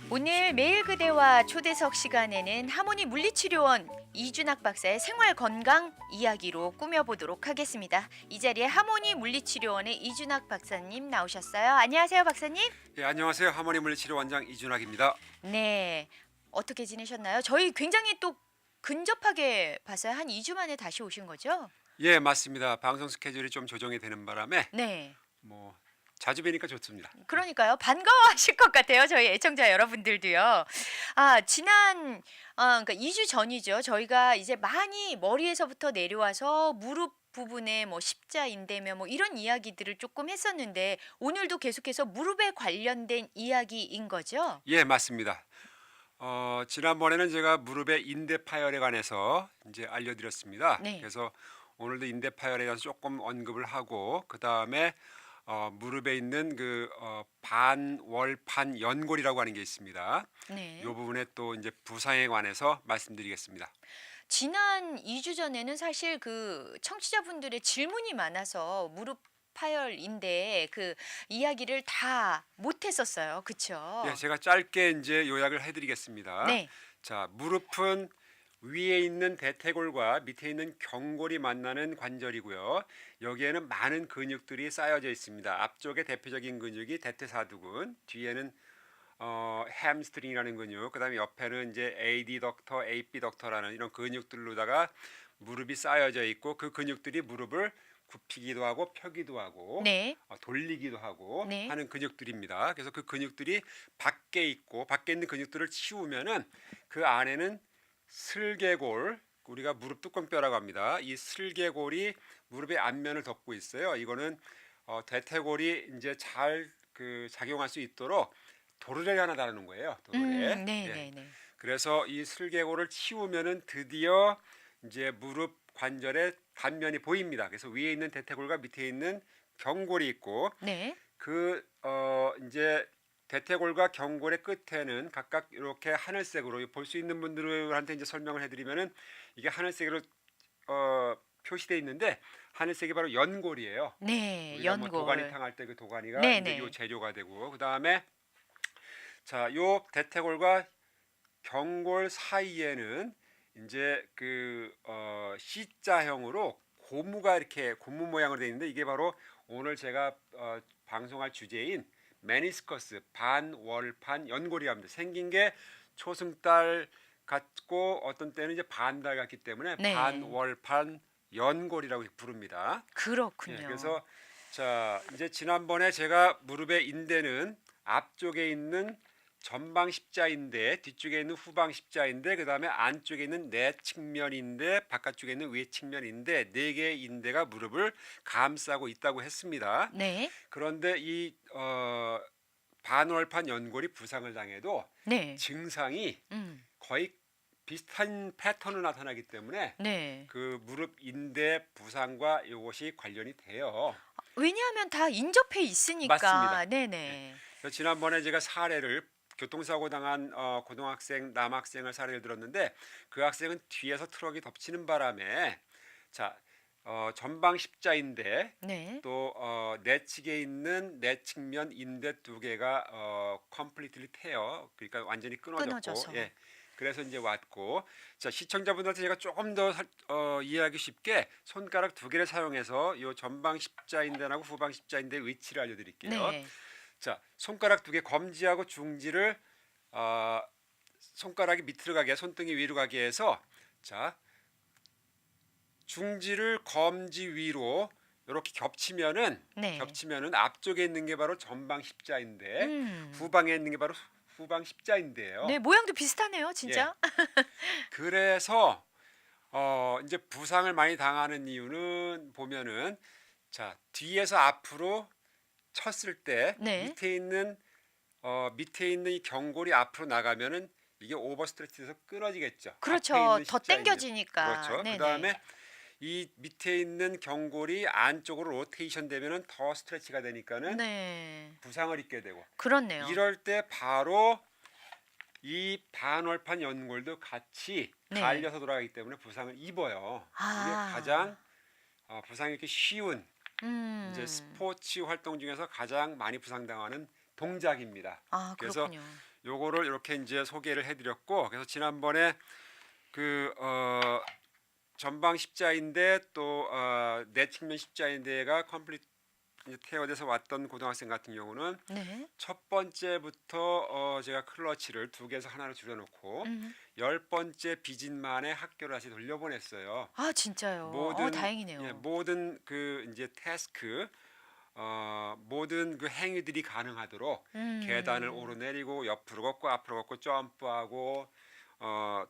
오늘 매일 그대와 초대석 시간에는 하모니 물리치료원 이준학 박사의 생활 건강 이야기로 꾸며보도록 하겠습니다. 이 자리에 하모니 물리치료원의 이준학 박사님 나오셨어요. 안녕하세요, 박사님. 예, 안녕하세요. 하모니 물리치료 원장 이준학입니다. 네, 어떻게 지내셨나요? 저희 굉장히 또 근접하게 봤어요. 한 2주 만에 다시 오신 거죠? 예, 맞습니다. 방송 스케줄이 좀 조정이 되는 바람에 네. 뭐 자주 뵈니까 좋습니다. 그러니까요. 반가워하실 것 같아요. 저희 애청자 여러분들도요. 그러니까 2주 전이죠. 저희가 이제 많이 머리에서부터 내려와서 무릎 부분에 뭐 십자인대며 뭐 이런 이야기들을 조금 했었는데 오늘도 계속해서 무릎에 관련된 이야기인 거죠? 예, 맞습니다. 지난번에는 제가 무릎의 인대 파열에 관해서 이제 알려드렸습니다. 네. 그래서 오늘도 인대 파열에 대해서 조금 언급을 하고 그 다음에 무릎에 있는 그 반월판 연골이라고 하는 게 있습니다. 네. 이 부분에 또 이제 부상에 관해서 말씀드리겠습니다. 지난 2주 전에는 사실 그 청취자분들의 질문이 많아서 무릎 파열인데 그 이야기를 다 못했었어요. 그쵸? 예, 제가 짧게 이제 요약을 해드리겠습니다. 네. 자, 무릎은 위에 있는 대퇴골과 밑에 있는 경골이 만나는 관절이고요. 여기에는 많은 근육들이 쌓여져 있습니다. 앞쪽에 대표적인 근육이 대퇴사두근, 뒤에는 햄스트링이라는 근육, 그다음에 옆에는 이제 AD덕터, AB덕터라는 이런 근육들로다가 무릎이 쌓여져 있고 그 근육들이 무릎을 굽히기도 하고 펴기도 하고 네. 돌리기도 하고 네. 하는 근육들입니다. 그래서 그 근육들이 밖에 있고 밖에 있는 근육들을 치우면은 그 안에는 슬개골, 우리가 무릎 뚜껑뼈라고 합니다. 이 슬개골이 무릎의 앞면을 덮고 있어요. 이거는 대퇴골이 이제 잘 그 작용할 수 있도록 도르래를 하나 달아놓은 거예요. 도르래. 네, 예. 네, 네. 그래서 이 슬개골을 치우면은 드디어 이제 무릎 관절의 단면이 보입니다. 그래서 위에 있는 대퇴골과 밑에 있는 경골이 있고 네. 그 이제 대퇴골과 경골의 끝에는 각각 이렇게 하늘색으로 볼 수 있는 분들한테 이제 설명을 해드리면은 이게 하늘색으로 표시되어 있는데 하늘색이 바로 연골이에요. 네. 우리가 뭐 연골. 도가니탕 할 때 그 도가니가 네, 이제 네. 요 재료가 되고 그 다음에 자, 요 대퇴골과 경골 사이에는 이제 그 C자형으로 고무가 이렇게 고무 모양으로 되어 있는데 이게 바로 오늘 제가 방송할 주제인 메니스커스 반월판 연골이라 합니다. 생긴 게 초승달 같고 어떤 때는 이제 반달 같기 때문에 네. 반월판 연골이라고 부릅니다. 그렇군요. 예, 그래서 자 이제 지난번에 제가 무릎의 인대는 앞쪽에 있는 전방 십자인대, 뒤쪽에 있는 후방 십자인대, 그 다음에 안쪽에 있는 내측면인대, 바깥쪽에 있는 외측면인대, 네 개의 인대가 무릎을 감싸고 있다고 했습니다. 네. 그런데 이 반월판 연골이 부상을 당해도 네. 증상이 음. 거의 비슷한 패턴으로 나타나기 때문에 네. 그 무릎 인대 부상과 이것이 관련이 돼요. 왜냐하면 다 인접해 있으니까. 맞습니다. 네네. 그래서 지난번에 제가 사례를 교통사고 당한 고등학생 남학생을 사례를 들었는데 그 학생은 뒤에서 트럭이 덮치는 바람에 자 전방 십자인대 네. 또 내측에 있는 내측면 인대 두 개가 컴플리트리 태요. 그러니까 완전히 끊어졌고 끊어져서. 예. 그래서 이제 왔고 자 시청자분들한테 제가 조금 더 이해하기 쉽게 손가락 두 개를 사용해서 이 전방 십자인대하고 후방 십자인대의 위치를 알려드릴게요. 네. 자 손가락 두 개 검지하고 중지를 손가락이 밑으로 가게 손등이 위로 가게 해서 자 중지를 검지 위로 이렇게 네. 겹치면은 앞쪽에 있는 게 바로 전방 십자인대, 음. 후방에 있는 게 바로 후방 십자인대예요. 네, 모양도 비슷하네요, 예. 진짜. 그래서 이제 부상을 많이 당하는 이유는 보면은 자 뒤에서 앞으로 쳤을 때 네. 밑에 있는 이 경골이 앞으로 나가면은 이게 오버스트레치돼서 끊어지겠죠. 그렇죠. 앞에 있는 더 십자인대. 당겨지니까. 그렇죠. 네네. 그다음에 이 밑에 있는 경골이 안쪽으로 로테이션 되면은 더 스트레치가 되니까는 네. 부상을 입게 되고 그렇네요. 이럴 때 바로 이 반월판 연골도 같이 네. 갈려서 돌아가기 때문에 부상을 입어요. 이게 아. 가장 부상이 이렇게 쉬운 이제 음. 스포츠 활동 중에서 가장 많이 부상당하는 동작입니다. 아, 그래서 그렇군요. 요거를 이렇게 이제 소개를 해드렸고, 그래서 지난번에 그 전방 십자인대 또 내측면 십자인대가 컴플리트 이제 태워돼서 왔던 고등학생 같은 경우는 네. 첫 번째부터 제가 클러치를 2개에서 하나로 줄여놓고 음. 10번째 비진만에 학교를 다시 돌려보냈어요. 아 진짜요. 다행이네요. 모든 그 이제 태스크 모든 그 행위들이 가능하도록 계단을 음. 오르내리고 옆으로 걷고 앞으로 걷고 점프하고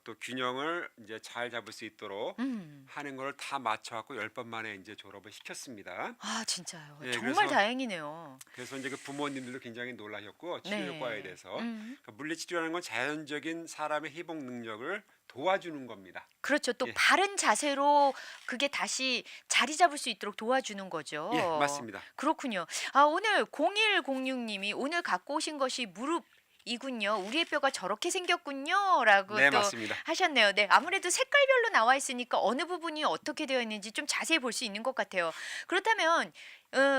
또 균형을 이제 잘 잡을 수 있도록 음. 하는 걸 다 맞춰갖고 10번 만에 이제 졸업을 시켰습니다. 아 진짜요. 예, 정말 다행이네요. 그래서 이제 그 부모님들도 굉장히 놀라셨고 치료 네. 효과에 대해서 음. 그러니까 물리치료라는 건 자연적인 사람의 회복 능력을 도와주는 겁니다. 그렇죠. 또 예, 바른 자세로 그게 다시 자리 잡을 수 있도록 도와주는 예, 거죠. 맞습니다. 그렇군요. 아 오늘 0106님이 오늘 갖고 오신 것이 무릎이군요. 우리의 뼈가 저렇게 생겼군요.라고 네, 또 맞습니다. 하셨네요. 네, 아무래도 색깔별로 나와 있으니까 어느 부분이 어떻게 되어 있는지 좀 자세히 볼 수 있는 것 같아요. 그렇다면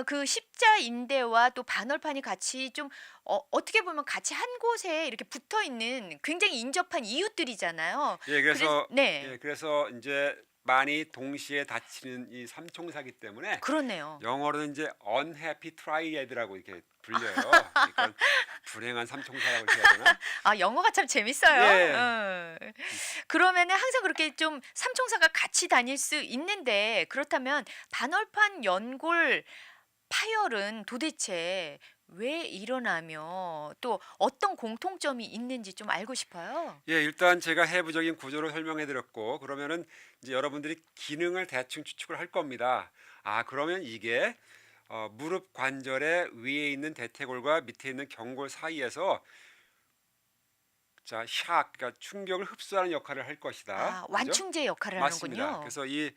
그 십자인대와 또 반월판이 같이 좀 어떻게 보면 같이 한 곳에 이렇게 붙어 있는 굉장히 인접한 이웃들이잖아요. 예, 그래서 네, 그래서 이제 많이 동시에 다치는 이 삼총사기 때문에 그렇네요. 영어로는 이제 unhappy triad라고 이렇게 불려요. 그러니까 불행한 삼총사라고 해야 되나? 아 영어가 참 재밌어요. 예. 그러면은 항상 그렇게 좀 삼총사가 같이 다닐 수 있는데 그렇다면 반월판 연골 파열은 도대체 왜 일어나며 또 어떤 공통점이 있는지 좀 알고 싶어요. 예, 일단 제가 해부적인 구조를 설명해 드렸고 그러면은 이제 여러분들이 기능을 대충 추측을 할 겁니다. 아, 그러면 이게 무릎 관절의 위에 있는 대퇴골과 밑에 있는 경골 사이에서 자, 그러니까 충격을 흡수하는 역할을 할 것이다. 아 그죠? 완충제 역할을 맞습니다. 하는군요. 그래서 이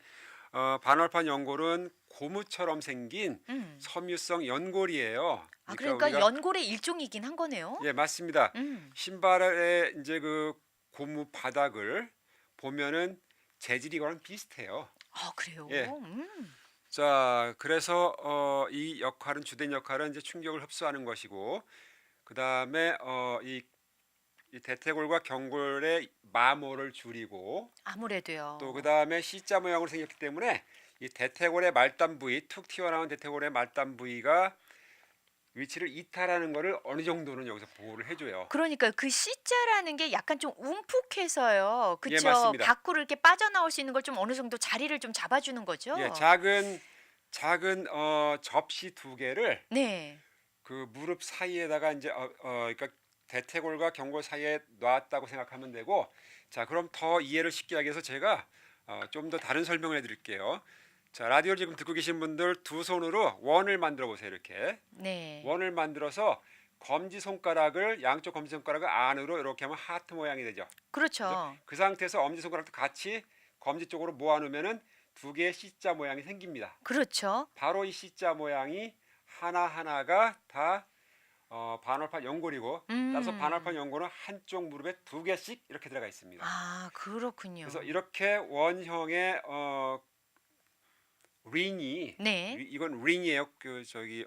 반월판 연골은 고무처럼 생긴 음. 섬유성 연골이에요. 아 그러니까 그러니까 연골의 일종이긴 한 거네요. 예, 맞습니다. 음. 신발의 이제 그 고무 바닥을 보면은 재질이 이거랑 비슷해요. 아 그래요. 예. 자, 그래서 이 역할은 주된 역할은 이제 충격을 흡수하는 것이고 그다음에 이 대퇴골과 경골의 마모를 줄이고 아무래도요. 또 그다음에 C자 모양으로 생겼기 때문에 이 대퇴골의 말단 부위, 툭 튀어나온 대퇴골의 말단 부위가 위치를 이탈하는 거를 어느 정도는 여기서 보호를 해줘요. 그러니까 그 C자라는 게 약간 좀 움푹해서요. 예, 그쵸? 맞습니다. 밖으로 이렇게 빠져나올 수 있는 걸 좀 어느 정도 자리를 좀 잡아주는 거죠? 예, 작은 접시 2개를 네. 그 무릎 사이에다가 이제 그러니까 대퇴골과 경골 사이에 놨다고 생각하면 되고, 자, 그럼 더 이해를 쉽게 하기 위해서 제가 좀 더 다른 설명을 해드릴게요. 자, 라디오를 지금 듣고 계신 분들 두 손으로 원을 만들어 보세요. 이렇게 네. 원을 만들어서 양쪽 검지 손가락을 안으로 이렇게 하면 하트 모양이 되죠. 그렇죠. 그 상태에서 엄지 손가락도 같이 검지 쪽으로 모아놓으면은 2개의 C자 모양이 생깁니다. 그렇죠. 바로 이 C자 모양이 하나하나가 다 반월판 연골이고 따라서 반월판 연골은 한쪽 무릎에 2개씩 이렇게 들어가 있습니다. 아, 그렇군요. 그래서 이렇게 원형의 링이 네. 이건 링이에요. 그 저기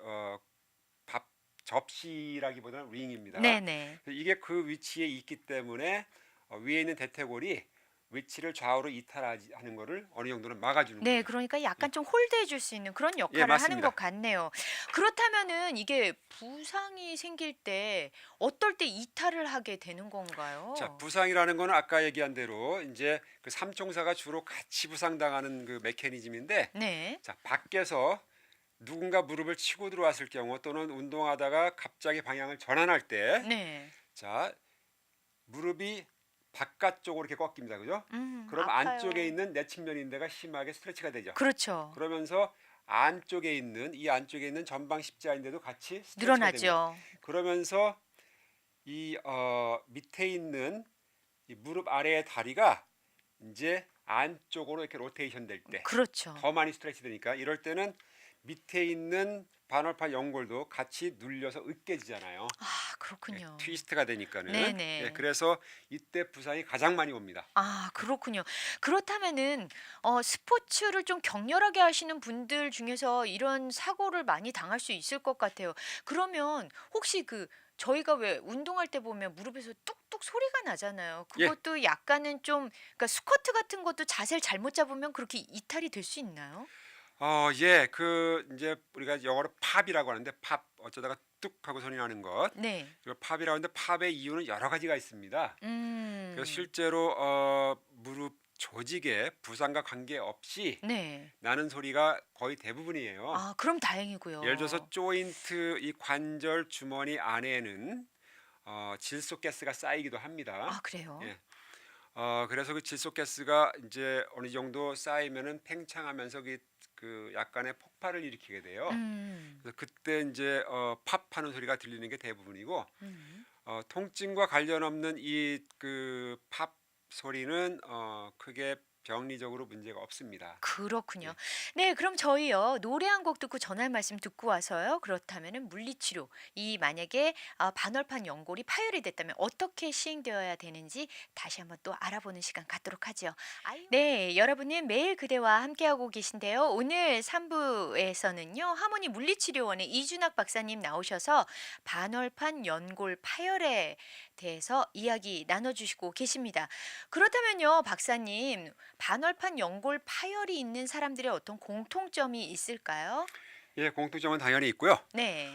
밥 접시라기보다는 링입니다. 네네. 이게 그 위치에 있기 때문에 위에 있는 대퇴골이 위치를 좌우로 이탈하는 거를 어느 정도는 막아주는 네, 거죠. 그러니까 약간 좀 홀드해 줄 수 있는 그런 역할을 하는 맞습니다. 것 같네요. 그렇다면은 이게 부상이 생길 때 어떨 때 이탈을 하게 되는 건가요? 자, 부상이라는 거는 아까 얘기한 대로 이제 그 삼총사가 주로 같이 부상당하는 그 메커니즘인데, 네. 자, 밖에서 누군가 무릎을 치고 들어왔을 경우 또는 운동하다가 갑자기 방향을 전환할 때, 네. 자, 무릎이 바깥쪽으로 이렇게 꺾입니다. 그죠? 그럼 아파요. 안쪽에 있는 내측면인대가 심하게 스트레치가 되죠. 그렇죠. 그러면서 안쪽에 있는 전방 십자인대도 같이 스트레치가 됩니다. 늘어나죠. 그러면서 이 밑에 있는 이 무릎 아래의 다리가 이제 안쪽으로 이렇게 로테이션 될 때 더 그렇죠. 많이 스트레치 되니까 이럴 때는 밑에 있는 반월판 연골도 같이 눌려서 으깨지잖아요. 아, 그렇군요. 트위스트가 되니까는. 네네. 그래서 이때 부상이 가장 많이 옵니다. 아, 그렇군요. 그렇다면은 스포츠를 좀 격렬하게 하시는 분들 중에서 이런 사고를 많이 당할 수 있을 것 같아요. 그러면 혹시 저희가 왜 운동할 때 보면 무릎에서 뚝뚝 소리가 나잖아요. 예. 그것도 약간은 좀, 그러니까 스쿼트 같은 것도 자세를 잘못 잡으면 그렇게 이탈이 될 수 있나요? 예. 이제 우리가 영어로 팝이라고 하는데 팝 어쩌다가 뚝 하고 소리 나는 것. 네. 이거 팝이라고 하는데 팝의 이유는 여러 가지가 있습니다. 그래서 음. 실제로 무릎 조직에 부상과 관계없이 네. 나는 소리가 거의 대부분이에요. 아, 그럼 예를 들어서 다행이고요. 조인트 이 관절 주머니 안에는 질소가스가 쌓이기도 합니다. 아, 그래요? 예. 그래서 그 질소가스가 이제 어느 정도 쌓이면은 팽창하면서 그 약간의 폭발을 일으키게 돼요. 음. 그래서 그때 이제 팝하는 소리가 들리는 게 대부분이고 음. 통증과 관련 없는 이 그 팝 소리는 크게 병리적으로 문제가 없습니다. 그렇군요. 예. 네, 그럼 저희요. 노래 한 곡 듣고 전할 말씀 듣고 와서요. 그렇다면은 물리치료, 이 만약에 반월판 연골이 파열이 됐다면 어떻게 시행되어야 되는지 다시 한번 또 알아보는 시간 갖도록 하죠. 네, 여러분은 매일 그대와 함께하고 계신데요. 오늘 3부에서는요. 하모니 물리치료원의 이준학 박사님 나오셔서 반월판 연골 파열에 대해서 이야기 나눠주시고 계십니다. 그렇다면요, 박사님, 반월판 연골 파열이 있는 사람들의 어떤 공통점이 있을까요? 예, 공통점은 당연히 있고요. 네.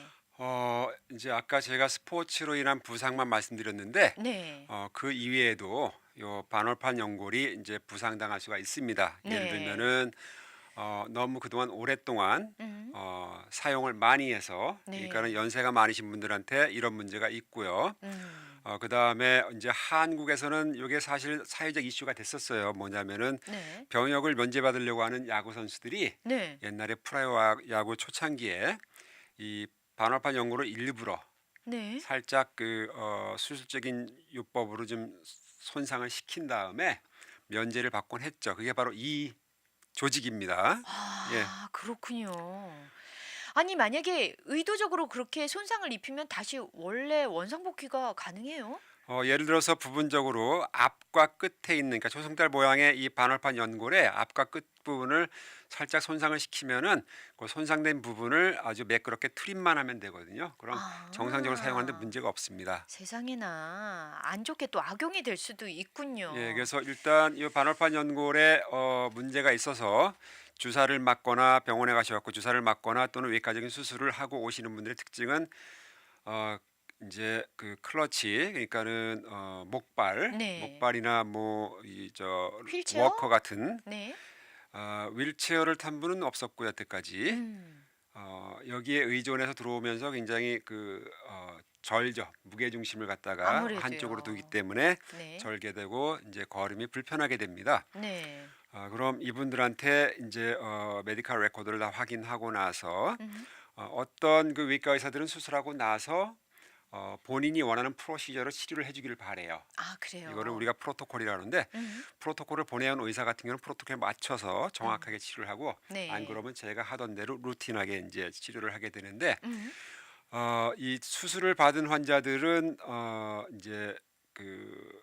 이제 아까 제가 스포츠로 인한 부상만 말씀드렸는데 네. 그 이외에도 요 반월판 연골이 이제 부상당할 수가 있습니다. 예를 네. 들면은 너무 그동안 오랫동안 음. 사용을 많이 해서 네. 그러니까는 연세가 많으신 분들한테 이런 문제가 있고요. 그다음에 이제 한국에서는 이게 사실 사회적 이슈가 됐었어요. 뭐냐면은 네. 병역을 면제받으려고 하는 야구 선수들이 네. 옛날에 프로야구 야구 초창기에 이 반월판 연골을 일부러 네. 살짝 수술적인 요법으로 좀 손상을 시킨 다음에 면제를 받곤 했죠. 그게 바로 이 조직입니다. 예. 아, 그렇군요. 아니, 만약에 의도적으로 그렇게 손상을 입히면 다시 원래 원상복귀가 가능해요? 예를 들어서 부분적으로 앞과 끝에 있는 그러니까 초승달 모양의 이 반월판 연골의 앞과 끝 부분을 살짝 손상을 시키면은 그 손상된 부분을 아주 매끄럽게 트림만 하면 되거든요. 그럼 정상적으로 사용하는데 아, 문제가 없습니다. 세상에나 안 좋게 또 악용이 될 수도 예, 있군요. 그래서 일단 이 반월판 연골에 문제가 있어서 주사를 맞거나 병원에 가셔갖고 주사를 맞거나 또는 외과적인 수술을 하고 오시는 분들의 특징은 어, 이제 그 클러치 그러니까는 네. 목발이나 뭐 이 저 휠체어? 워커 같은 네. 윌체어를 탄 분은 없었고요 여태까지. 음. 여기에 의존해서 들어오면서 굉장히 절죠. 무게 중심을 갖다가 한쪽으로 두기 아무래도요. 때문에 네. 절게 되고 이제 걸음이 불편하게 됩니다. 네. 그럼 이분들한테 이제 메디컬 레코드를 다 확인하고 나서 음. 어떤 그 외과 의사들은 수술하고 나서 본인이 원하는 프로시저로 치료를 해주기를 바래요. 아, 이거를 그래요. 우리가 프로토콜이라고 하는데 음. 프로토콜을 보내온 의사 같은 경우는 프로토콜에 맞춰서 음. 정확하게 치료를 하고 안 네. 그러면 제가 하던 대로 루틴하게 이제 치료를 하게 되는데 음. 이 수술을 받은 환자들은 이제 그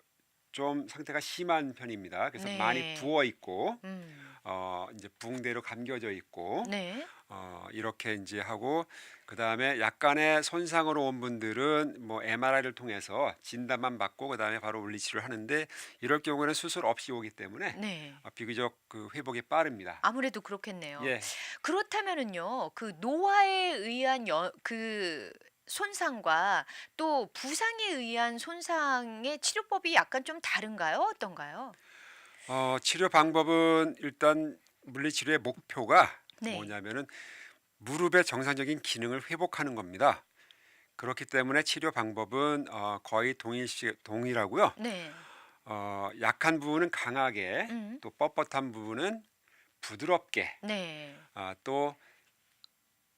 좀 상태가 심한 편입니다. 그래서 많이 네. 부어 있고 음. 이제 붕대로 감겨져 있고 네. 이렇게 이제 하고 그다음에 약간의 손상으로 온 분들은 뭐 MRI를 통해서 진단만 받고 그다음에 바로 물리치료를 하는데 이럴 경우에는 수술 없이 오기 때문에 네. 비교적 그 회복이 빠릅니다. 아무래도 그렇겠네요. 예. 그렇다면은요. 노화에 의한 손상과 또 부상에 의한 손상의 치료법이 약간 좀 다른가요? 어떤가요? 치료 방법은 일단 물리치료의 목표가 네. 뭐냐면은 무릎의 정상적인 기능을 회복하는 겁니다. 그렇기 때문에 치료 방법은 거의 동일하고요. 네. 약한 부분은 강하게 음. 또 뻣뻣한 부분은 부드럽게 네. 또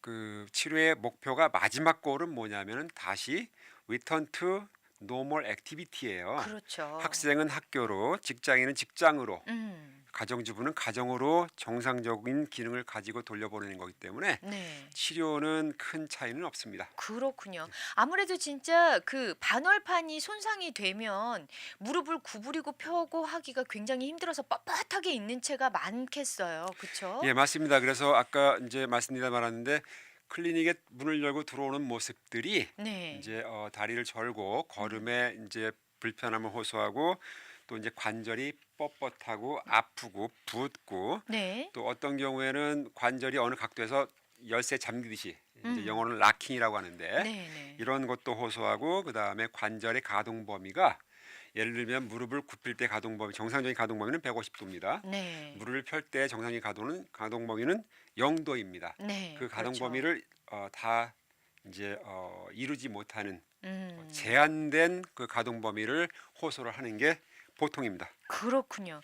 그 치료의 목표가 마지막 골은 뭐냐면은 다시 return to normal activity예요. 그렇죠. 학생은 학교로, 직장인은 직장으로 음. 가정주부는 가정으로 정상적인 기능을 가지고 돌려보내는 거기 때문에 네. 치료는 큰 차이는 없습니다. 그렇군요. 아무래도 진짜 그 반월판이 손상이 되면 무릎을 구부리고 펴고 하기가 굉장히 힘들어서 뻣뻣하게 있는 채가 많겠어요. 그쵸? 예, 맞습니다. 그래서 아까 이제 말씀드려 말았는데 클리닉에 문을 열고 들어오는 모습들이 네. 이제 다리를 절고 음. 걸음에 이제 불편함을 호소하고 또 이제 관절이 뻣뻣하고 아프고 붓고 네. 또 어떤 경우에는 관절이 어느 각도에서 열쇠 잠기듯이 이제 음. 영어로는 락킹이라고 하는데 네네. 이런 것도 호소하고 그다음에 관절의 가동 범위가 예를 들면 무릎을 굽힐 때 가동 범위 정상적인 가동 범위는 150도입니다. 네. 무릎을 펼 때 정상적인 가동 범위는 0도입니다. 네. 그 가동 그렇죠. 범위를 다 이제 이루지 못하는 음. 제한된 그 가동 범위를 호소를 하는 게 보통입니다. 그렇군요.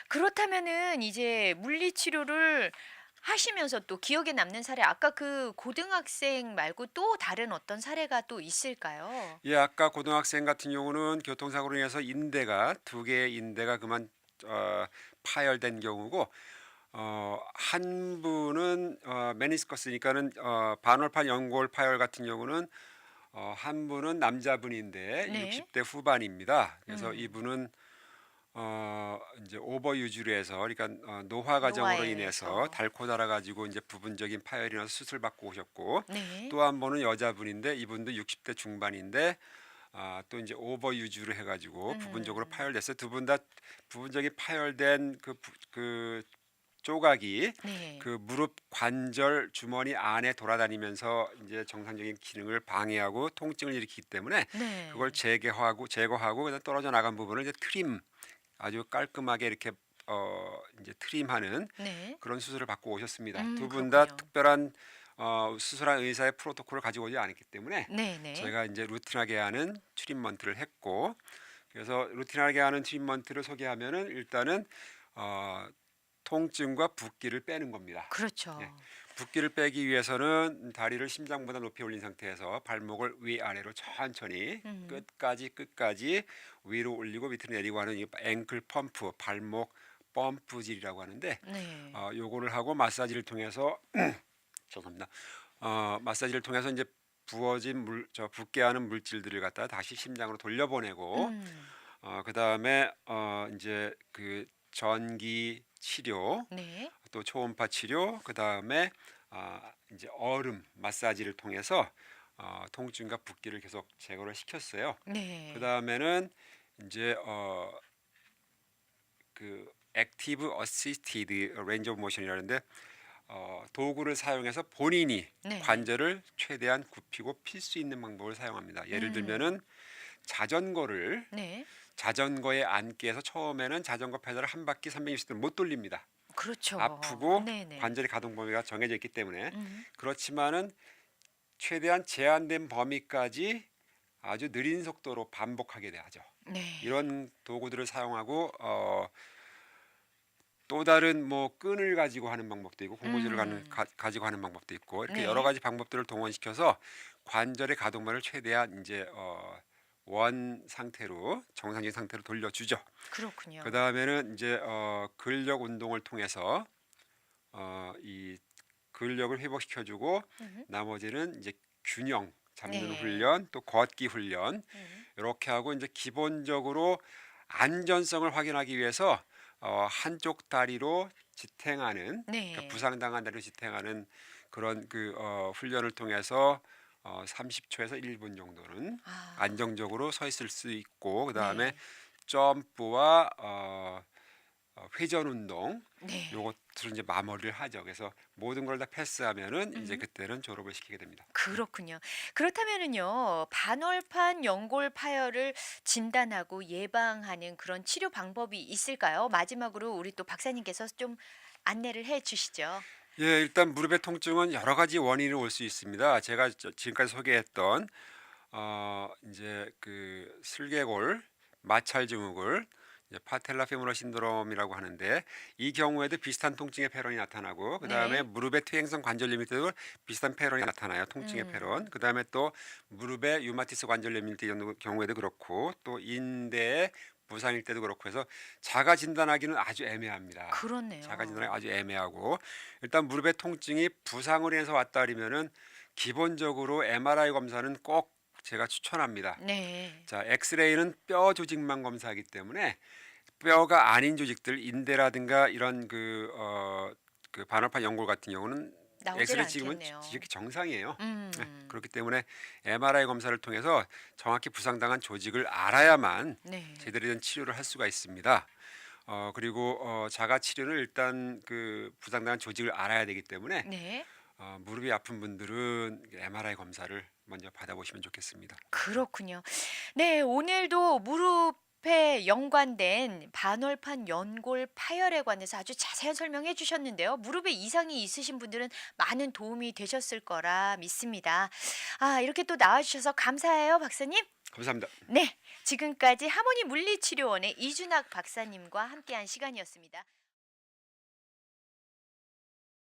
그렇다면은 이제 물리치료를 하시면서 또 기억에 남는 사례 아까 그 고등학생 말고 또 다른 어떤 사례가 또 있을까요? 예, 아까 고등학생 같은 경우는 교통사고로 인해서 인대가 두 개의 인대가 그만 어, 파열된 경우고 한 분은 메니스커스니까는 반월판 연골 파열 같은 경우는 한 분은 남자분인데 네. 60대 후반입니다. 그래서 음. 이분은 이제 오버유지로 해서 그러니까 노화 과정으로 노화에 인해서 의해서. 닳고 닳아 가지고 이제 부분적인 파열이 나서 수술 받고 오셨고 네. 또 한 분은 여자분인데 이분도 60대 중반인데 또 이제 오버유지로 해 가지고 부분적으로 음. 파열됐어요. 두 분 다 부분적인 파열된 그 조각이 네. 그 무릎 관절 주머니 안에 돌아다니면서 이제 정상적인 기능을 방해하고 통증을 일으키기 때문에 그걸 네. 제거하고 그다음 떨어져 나간 부분을 이제 트림 아주 깔끔하게 이렇게 이제 트림하는 네. 그런 수술을 받고 오셨습니다. 두 분 다 그렇군요. 특별한 수술한 의사의 프로토콜을 가지고 오지 않았기 때문에 네네. 저희가 이제 루틴하게 하는 트리트먼트를 했고 그래서 루틴하게 하는 트리트먼트를 소개하면은 일단은 어, 통증과 붓기를 빼는 겁니다. 예. 그렇죠. 붓기를 빼기 위해서는 다리를 심장보다 높이 올린 상태에서 발목을 위아래로 천천히 음. 끝까지 위로 올리고 밑으로 내리고 하는 이 앵클 펌프, 발목 펌프질이라고 하는데 네. 요거를 하고 마사지를 통해서 죄송합니다. 마사지를 통해서 이제 부어진 붓게 하는 물질들을 갖다 다시 심장으로 돌려보내고 음. 그다음에 이제 그 전기 치료 네. 또 초음파 치료 그다음에 이제 얼음 마사지를 통해서 통증과 붓기를 계속 제거를 시켰어요. 네. 그다음에는 이제 그 액티브 어시스티드 레인지 오브 모션이라는데 도구를 사용해서 본인이 네네. 관절을 최대한 굽히고 필 수 있는 방법을 사용합니다. 예를 음. 들면은 자전거를 네. 자전거에 앉기 위해서 처음에는 자전거 페달을 한 바퀴 360도 못 돌립니다. 그렇죠. 아프고 네네. 관절의 가동 범위가 정해져 있기 때문에 음. 그렇지만은 최대한 제한된 범위까지 아주 느린 속도로 반복하게 하죠. 네. 이런 도구들을 사용하고 또 다른 뭐 끈을 가지고 하는 방법도 있고 고무줄을 음. 가지고 하는 방법도 있고 이렇게 여러 네. 가지 방법들을 동원시켜서 관절의 가동만을 최대한 이제 원 상태로 정상적인 상태로 돌려주죠. 그 그렇군요. 다음에는 이제 근력 운동을 통해서 이 근력을 회복시켜주고 음. 나머지는 이제 균형 잡는 네. 훈련 또 걷기 훈련 음. 이렇게 하고 이제 기본적으로 안전성을 확인하기 위해서 한쪽 다리로 지탱하는 그러니까 네. 부상당한 다리로 지탱하는 그런 그 훈련을 통해서 30초에서 1분 정도는 아. 안정적으로 서 있을 수 있고 그 다음에 네. 점프와 회전 운동 네. 요것들을 이제 마무리를 하죠. 그래서 모든 걸 다 패스하면은 이제 음. 그때는 졸업을 시키게 됩니다. 그렇군요. 그렇다면은요. 반월판 연골 파열을 진단하고 예방하는 그런 치료 방법이 있을까요? 마지막으로 우리 또 박사님께서 좀 안내를 해 주시죠. 예, 일단 무릎의 통증은 여러 가지 원인이 올 수 있습니다. 제가 지금까지 소개했던 이제 그 슬개골 마찰 증후군 이제 파텔라 페모럴 신드롬이라고 하는데 이 경우에도 비슷한 통증의 패런이 나타나고 그다음에 네. 무릎의 퇴행성 관절염 밑에도 비슷한 패런이 나타나요. 통증의 패런. 음. 그다음에 또 무릎의 류마티스 관절염 밑의 경우에도 그렇고 또 인대의 부상일 때도 그렇고 해서 자가 진단하기는 아주 애매합니다. 그렇네요. 자가 진단하기 아주 애매하고 일단 무릎의 통증이 부상으로 인해서 왔다 그러면은 기본적으로 MRI 검사는 꼭 제가 추천합니다. 네. 자, 엑스레이는 뼈 조직만 검사하기 때문에 뼈가 아닌 조직들 인대라든가 이런 그 반월판 연골 같은 경우는 나오질 엑스레이 찍으면 않겠네요. 이렇게 정상이에요. 음. 네, 그렇기 때문에 MRI 검사를 통해서 정확히 부상당한 조직을 알아야만 네. 제대로 된 치료를 할 수가 있습니다. 그리고 자가 치료는 일단 그 부상당한 조직을 알아야 되기 때문에 네. 무릎이 아픈 분들은 MRI 검사를 먼저 받아보시면 좋겠습니다. 그렇군요. 네, 오늘도 무릎에 연관된 반월판 연골 파열에 관해서 아주 자세한 설명해 주셨는데요. 무릎에 이상이 있으신 분들은 많은 도움이 되셨을 거라 믿습니다. 이렇게 또 나와주셔서 감사해요, 박사님. 감사합니다. 네, 지금까지 하모니 물리치료원의 이준학 박사님과 함께한 시간이었습니다.